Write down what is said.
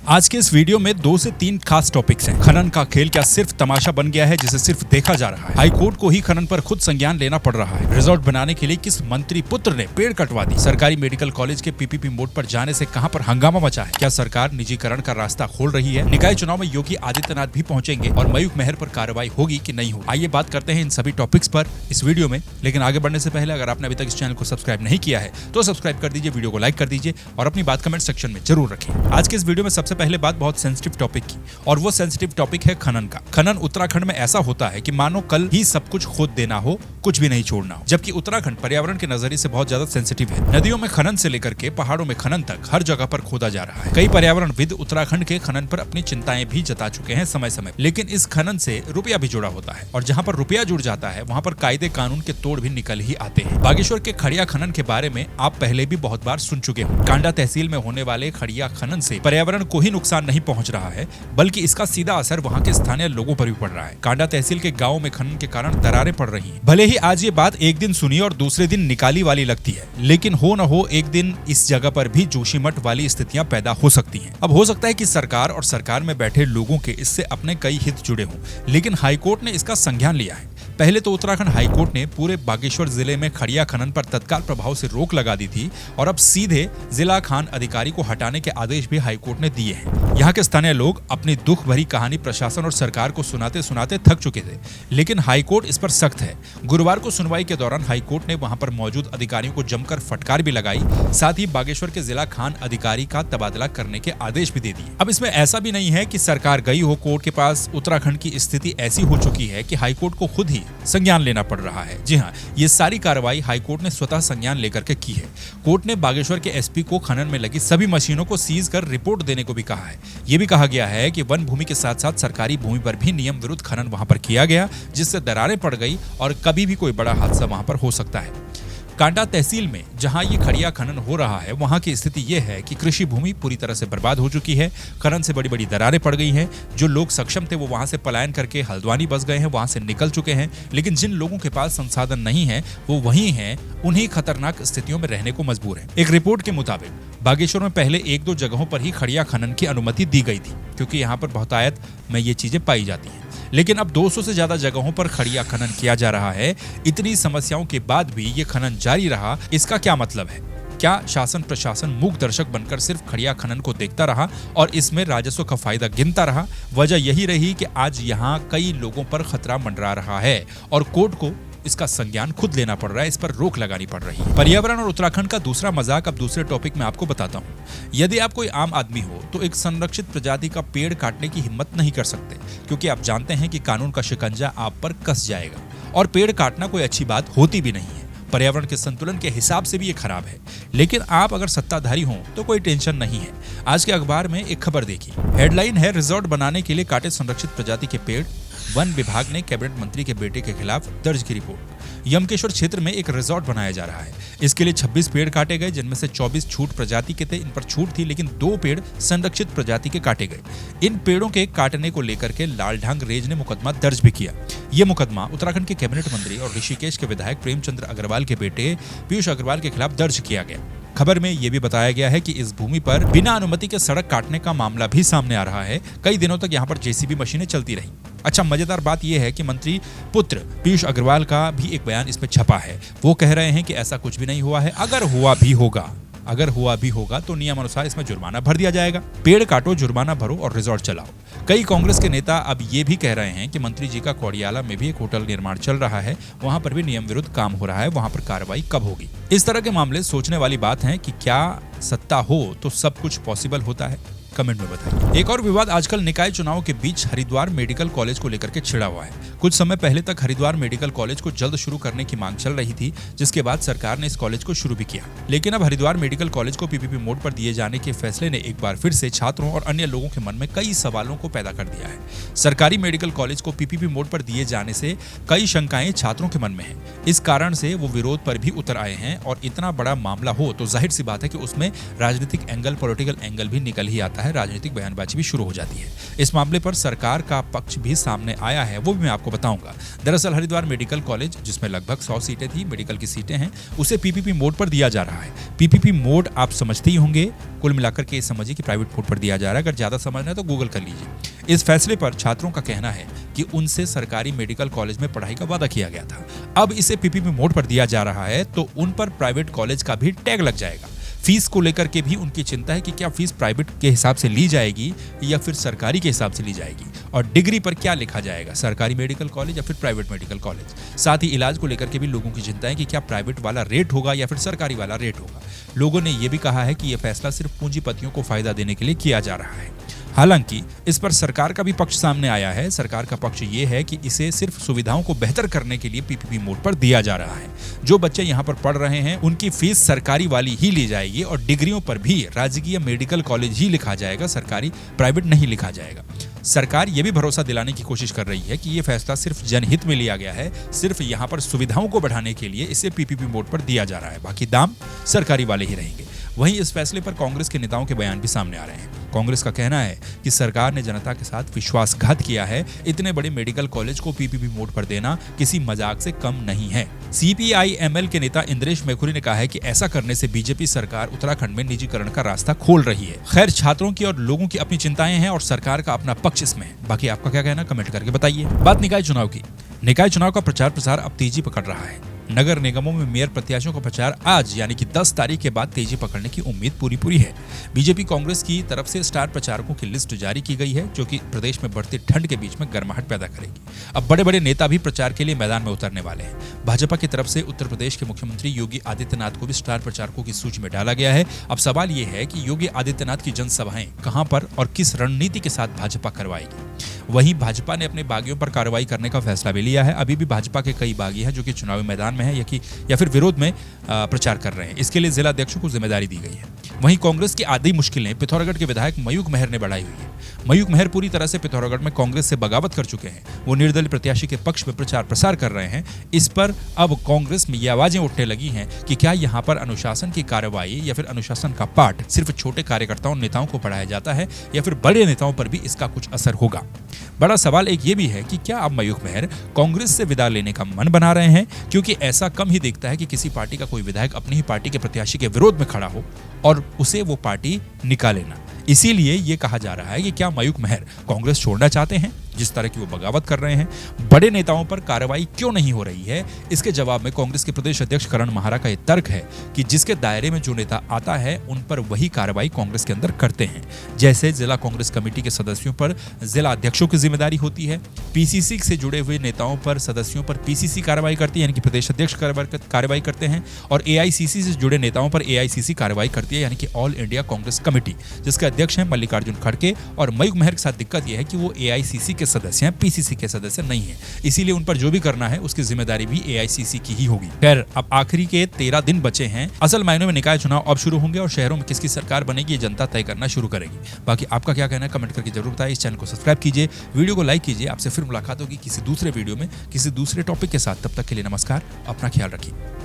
आज के इस वीडियो में 2 से 3 खास टॉपिक्स हैं। खनन का खेल क्या सिर्फ तमाशा बन गया है जिसे सिर्फ देखा जा रहा है? हाईकोर्ट को ही खनन पर खुद संज्ञान लेना पड़ रहा है। रिजॉर्ट बनाने के लिए किस मंत्री पुत्र ने पेड़ कटवा दी? सरकारी मेडिकल कॉलेज के पीपीपी मोड पर जाने से कहां पर हंगामा मचा है? क्या सरकार निजीकरण का रास्ता खोल रही है? निकाय चुनाव में योगी आदित्यनाथ भी पहुंचेंगे और मयूख मेहर पर कार्रवाई होगी कि नहीं होगी? आइए बात करते हैं इन सभी टॉपिक्स पर इस वीडियो में। लेकिन आगे बढ़ने से पहले अगर आपने अभी तक इस चैनल को सब्सक्राइब नहीं किया है तो सब्सक्राइब कर दीजिए, वीडियो को लाइक कर दीजिए और अपनी बात कमेंट सेक्शन में जरूर रखें। आज के इस वीडियो में सबसे पहले बात बहुत सेंसिटिव टॉपिक की, और वो सेंसिटिव टॉपिक है खनन का। खनन उत्तराखंड में ऐसा होता है कि मानो कल ही सब कुछ खोद देना हो, कुछ भी नहीं छोड़ना हो। जबकि उत्तराखंड पर्यावरण के नजरिए से बहुत ज्यादा सेंसिटिव है। नदियों में खनन से लेकर के पहाड़ों में खनन तक हर जगह पर खोदा जा रहा है। कई पर्यावरणविद उत्तराखंड के खनन पर अपनी चिंताएं भी जता चुके हैं समय समय। लेकिन इस खनन से रुपया भी जुड़ा होता है, और जहाँ पर रुपया जुड़ जाता है वहाँ पर कायदे कानून के तोड़ भी निकल ही आते हैं। बागेश्वर के खड़िया खनन के बारे में आप पहले भी बहुत बार सुन चुके हो। कांडा तहसील में होने वाले खड़िया खनन से पर्यावरण को ही नुकसान नहीं पहुंच रहा है, बल्कि इसका सीधा असर वहां के स्थानीय लोगों पर भी पड़ रहा है। कांडा तहसील के गांवों में खनन के कारण दरारें पड़ रही हैं। भले ही आज ये बात एक दिन सुनी और दूसरे दिन निकाली वाली लगती है, लेकिन हो न हो एक दिन इस जगह पर भी जोशीमठ वाली स्थितियां पैदा हो सकती हैं। अब हो सकता है कि सरकार और सरकार में बैठे लोगों के इससे अपने कई हित जुड़े हों, लेकिन हाईकोर्ट ने इसका संज्ञान लिया है। पहले तो उत्तराखंड हाईकोर्ट ने पूरे बागेश्वर जिले में खड़िया खनन पर तत्काल प्रभाव से रोक लगा दी थी, और अब सीधे जिला खान अधिकारी को हटाने के आदेश भी हाईकोर्ट ने दिए हैं। यहाँ के स्थानीय लोग अपनी दुख भरी कहानी प्रशासन और सरकार को सुनाते सुनाते थक चुके थे, लेकिन हाईकोर्ट इस पर सख्त है। गुरुवार को सुनवाई के दौरान हाईकोर्ट ने वहां पर मौजूद अधिकारियों को जमकर फटकार भी लगाई, साथ ही बागेश्वर के जिला खान अधिकारी का तबादला करने के आदेश भी दे दिए। अब इसमें ऐसा भी नहीं है कि सरकार गई हो कोर्ट के पास। उत्तराखंड की स्थिति ऐसी हो चुकी है कि हाईकोर्ट को खुद ही संज्ञान लेना पड़ रहा है। जी हाँ, ये सारी कार्रवाई हाईकोर्ट ने स्वतः संज्ञान लेकर के की है। कोर्ट ने बागेश्वर के एसपी को खनन में लगी सभी मशीनों को सीज कर रिपोर्ट देने को भी कहा है। ये भी कहा गया है कि वन भूमि के साथ साथ सरकारी भूमि पर भी नियम विरुद्ध खनन वहां पर किया गया, जिससे दरारें पड़ गई और कभी भी कोई बड़ा हादसा वहां पर हो सकता है। कांडा तहसील में जहां ये खड़िया खनन हो रहा है, वहां की स्थिति ये है कि कृषि भूमि पूरी तरह से बर्बाद हो चुकी है। खनन से बड़ी बड़ी दरारें पड़ गई हैं। जो लोग सक्षम थे वो वहां से पलायन करके हल्द्वानी बस गए हैं, वहां से निकल चुके हैं। लेकिन जिन लोगों के पास संसाधन नहीं है वो वहीं हैं, उन्हीं खतरनाक स्थितियों में रहने को मजबूर हैं। एक रिपोर्ट के मुताबिक बागेश्वर में पहले 1-2 जगहों पर ही खड़िया खनन की अनुमति दी गई थी, क्योंकि यहाँ पर बहुतायत में ये चीजें पाई जाती हैं। लेकिन अब 200 से ज्यादा जगहों पर खड़िया खनन किया जा रहा है। इतनी समस्याओं के बाद भी ये खनन जारी रहा। इसका क्या मतलब है? क्या शासन प्रशासन मूक दर्शक बनकर सिर्फ खड़िया खनन को देखता रहा और इसमें राजस्व का फायदा गिनता रहा? वजह यही रही कि आज यहाँ कई लोगों पर खतरा मंडरा रहा है और कोर्ट को इसका संज्ञान खुद लेना पड़ रहा है, इस पर रोक लगानी पड़ रही है। पर्यावरण और उत्तराखंड का दूसरा मजाक अब दूसरे टॉपिक में आपको बताता हूँ। यदि आप कोई आम आदमी हो तो एक संरक्षित प्रजाति का पेड़ काटने की हिम्मत नहीं कर सकते, क्योंकि आप जानते हैं कि कानून का शिकंजा आप पर कस जाएगा, और पेड़ काटना कोई अच्छी बात होती भी नहीं है। पर्यावरण के संतुलन के हिसाब से भी ये खराब है। लेकिन आप अगर सत्ताधारी हो तो कोई टेंशन नहीं है। आज के अखबार में एक खबर देखी, हेडलाइन है, रिजॉर्ट बनाने के लिए काटे संरक्षित प्रजाति के पेड़। वन विभाग ने कैबिनेट मंत्री के बेटे के खिलाफ दर्ज की रिपोर्ट। यमकेश्वर क्षेत्र में एक रिजॉर्ट बनाया जा रहा है। इसके लिए 26 पेड़ काटे गए, जिनमें से 24 छूट प्रजाति के थे। इन पर छूट थी, लेकिन 2 पेड़ संरक्षित प्रजाति के काटे गए। इन पेड़ों के काटने को लेकर के लालढांग रेंज ने मुकदमा दर्ज भी किया। ये मुकदमा उत्तराखंड के कैबिनेट मंत्री और ऋषिकेश के विधायक प्रेमचंद्र अग्रवाल के बेटे पीयूष अग्रवाल के खिलाफ दर्ज किया गया। खबर में यह भी बताया गया है कि इस भूमि पर बिना अनुमति के सड़क काटने का मामला भी सामने आ रहा है। कई दिनों तक यहाँ पर जेसीबी मशीनें चलती रही। अच्छा, मजेदार बात यह है कि मंत्री पुत्र पीयूष अग्रवाल का भी एक बयान इसमें छपा है। वो कह रहे हैं कि ऐसा कुछ भी नहीं हुआ है। अगर हुआ भी होगा तो नियमानुसार इसमें जुर्माना भर दिया जाएगा। पेड़ काटो, जुर्माना भरो और रिजॉर्ट चलाओ। कई कांग्रेस के नेता अब ये भी कह रहे हैं कि मंत्री जी का कोडियाला में भी एक होटल निर्माण चल रहा है, वहां पर भी नियम विरुद्ध काम हो रहा है, वहां पर कार्रवाई कब होगी? इस तरह के मामले सोचने वाली बात है कि क्या सत्ता हो तो सब कुछ पॉसिबल होता है? कमेंट में बताइए। एक और विवाद आजकल निकाय चुनाव के बीच हरिद्वार मेडिकल कॉलेज को लेकर के छिड़ा हुआ है। कुछ समय पहले तक हरिद्वार मेडिकल कॉलेज को जल्द शुरू करने की मांग चल रही थी, जिसके बाद सरकार ने इस कॉलेज को शुरू भी किया। लेकिन अब हरिद्वार मेडिकल कॉलेज को पीपीपी मोड पर दिए जाने के फैसले ने एक बार फिर से छात्रों और अन्य लोगों के मन में कई सवालों को पैदा कर दिया है। सरकारी मेडिकल कॉलेज को पीपीपी मोड पर दिए जाने से कई शंकाएं छात्रों के मन में है। इस कारण से वो विरोध पर भी उतर आए हैं, और इतना बड़ा मामला हो तो जाहिर सी बात है कि उसमें राजनीतिक एंगल, पॉलिटिकल एंगल भी निकल ही आता है, राजनीतिक बयानबाजी भी शुरू हो जाती है। इस मामले पर सरकार का पक्ष भी सामने आया है, वो भी मैं आपको बताऊंगा। दरअसल हरिद्वार मेडिकल कॉलेज, जिसमें लगभग 100 सीटें थी, मेडिकल की सीटें हैं, उसे पीपीपी मोड पर दिया जा रहा है। पीपीपी मोड आप समझते ही होंगे, कुल मिलाकर के समझिए कि प्राइवेट मोड पर दिया जा रहा है। अगर ज्यादा समझना है तो गूगल कर लीजिए। इस फैसले पर छात्रों का कहना है कि उनसे सरकारी मेडिकल कॉलेज में पढ़ाई का वादा किया गया था, अब इसे पीपीपी मोड पर दिया जा रहा है तो उन पर प्राइवेट कॉलेज का भी टैग लग जाएगा। फीस को लेकर के भी उनकी चिंता है कि क्या फीस प्राइवेट के हिसाब से ली जाएगी या फिर सरकारी के हिसाब से ली जाएगी, और डिग्री पर क्या लिखा जाएगा, सरकारी मेडिकल कॉलेज या फिर प्राइवेट मेडिकल कॉलेज। साथ ही इलाज को लेकर के भी लोगों की चिंता है कि क्या प्राइवेट वाला रेट होगा या फिर सरकारी वाला रेट होगा। लोगों ने यह भी कहा है कि यह फैसला सिर्फ पूंजीपतियों को फायदा देने के लिए किया जा रहा है। हालांकि इस पर सरकार का भी पक्ष सामने आया है। सरकार का पक्ष ये है कि इसे सिर्फ सुविधाओं को बेहतर करने के लिए पीपीपी मोड पर दिया जा रहा है। जो बच्चे यहाँ पर पढ़ रहे हैं उनकी फीस सरकारी वाली ही ली जाएगी और डिग्रियों पर भी राजकीय मेडिकल कॉलेज ही लिखा जाएगा, सरकारी प्राइवेट नहीं लिखा जाएगा। सरकार ये भी भरोसा दिलाने की कोशिश कर रही है कि ये फैसला सिर्फ जनहित में लिया गया है, सिर्फ यहाँ पर सुविधाओं को बढ़ाने के लिए इसे पीपीपी मोड पर दिया जा रहा है, बाकी दाम सरकारी वाले ही रहेंगे। वहीं इस फैसले पर कांग्रेस के नेताओं के बयान भी सामने आ रहे हैं। कांग्रेस का कहना है कि सरकार ने जनता के साथ विश्वासघात किया है। इतने बड़े मेडिकल कॉलेज को पीपीपी मोड पर देना किसी मजाक से कम नहीं है। सीपीआई-एमएल के नेता इंद्रेश मेखुरी ने कहा है कि ऐसा करने से बीजेपी सरकार उत्तराखंड में निजीकरण का रास्ता खोल रही है। खैर, छात्रों की और लोगों की अपनी चिंताएं हैं और सरकार का अपना पक्ष इसमें है। बाकी आपका क्या कहना, कमेंट करके बताइए। बात निकाय चुनाव की। निकाय चुनाव का प्रचार प्रसार अब तेजी पकड़ रहा है। नगर निगमों में मेयर प्रत्याशियों का प्रचार आज यानी कि 10 तारीख के बाद तेजी पकड़ने की उम्मीद पूरी है। बीजेपी कांग्रेस की तरफ से स्टार प्रचारकों की लिस्ट जारी की गई है, जो कि प्रदेश में बढ़ती ठंड के बीच में गर्माहट पैदा करेगी। अब बड़े बड़े नेता भी प्रचार के लिए मैदान में उतरने वाले हैं। भाजपा की तरफ से उत्तर प्रदेश के मुख्यमंत्री योगी आदित्यनाथ को भी स्टार प्रचारकों की सूची में डाला गया है। अब सवाल ये है कि योगी आदित्यनाथ की जनसभाएं कहां पर और किस रणनीति के साथ भाजपा करवाएगी। वहीं भाजपा ने अपने बागियों पर कार्रवाई करने का फैसला भी लिया है। अभी भी भाजपा के कई बागी हैं जो कि चुनावी मैदान में है या फिर विरोध में प्रचार कर रहे हैं। इसके लिए जिला अध्यक्षों को जिम्मेदारी दी गई है। वहीं कांग्रेस की आधी मुश्किलें पिथौरागढ़ के विधायक मयूख मेहर ने बढ़ाई हुई है। मयूख मेहर पूरी तरह से पिथौरागढ़ में कांग्रेस से बगावत कर चुके हैं। वो निर्दलीय प्रत्याशी के पक्ष में प्रचार प्रसार कर रहे हैं। इस पर अब कांग्रेस में ये आवाजें उठने लगी हैं कि क्या यहाँ पर अनुशासन की कार्रवाई या फिर अनुशासन का पाठ सिर्फ छोटे कार्यकर्ताओं नेताओं को पढ़ाया जाता है या फिर बड़े नेताओं पर भी इसका कुछ असर होगा। बड़ा सवाल एक ये भी है कि क्या अब मयूख मेहर कांग्रेस से विदा लेने का मन बना रहे हैं, क्योंकि ऐसा कम ही दिखता है कि किसी पार्टी का कोई विधायक अपनी ही पार्टी के प्रत्याशी के विरोध में खड़ा हो और उसे वो पार्टी निकाले ना। इसीलिए ये कहा जा रहा है कि क्या मयूख मेहर कांग्रेस छोड़ना चाहते हैं। जिस तरह की वो बगावत कर रहे हैं, बड़े नेताओं पर कार्रवाई क्यों नहीं हो रही है, इसके जवाब में कांग्रेस के प्रदेश अध्यक्ष करण महारा का ये तर्क है कि जिसके दायरे में जो नेता आता है उन पर वही कार्रवाई कांग्रेस के अंदर करते हैं। जैसे जिला कांग्रेस कमेटी के सदस्यों पर जिला अध्यक्षों की जिम्मेदारी होती है, पीसीसी से जुड़े हुए नेताओं पर सदस्यों पर पीसीसी कार्रवाई करती है यानी कि प्रदेश अध्यक्ष कार्रवाई करते हैं, और एआईसीसी से जुड़े नेताओं पर एआईसीसी कार्रवाई करती है यानी कि ऑल इंडिया कांग्रेस कमेटी, जिसके अध्यक्ष हैं मल्लिकार्जुन खड़गे। और मयूख मेहर के साथ दिक्कत यह है कि वो एआईसीसी के सदस्य हैं, पीसीसी के सदस्य नहीं है, इसीलिए उन पर जो भी करना है उसकी जिम्मेदारी भी एआईसीसी की ही होगी। खैर, अब आखिरी के 13 दिन बचे हैं। असल मायनों में निकाय चुनाव अब शुरू होंगे और शहरों में किसकी सरकार बनेगी ये जनता तय करना शुरू करेगी। बाकी आपका क्या कहना है, कमेंट करके जरूर बताइए। इस चैनल को सब्सक्राइब कीजिए, वीडियो को लाइक कीजिए। आपसे फिर मुलाकात होगी किसी दूसरे वीडियो में किसी दूसरे टॉपिक के साथ। तब तक के लिए नमस्कार, अपना ख्याल रखिए।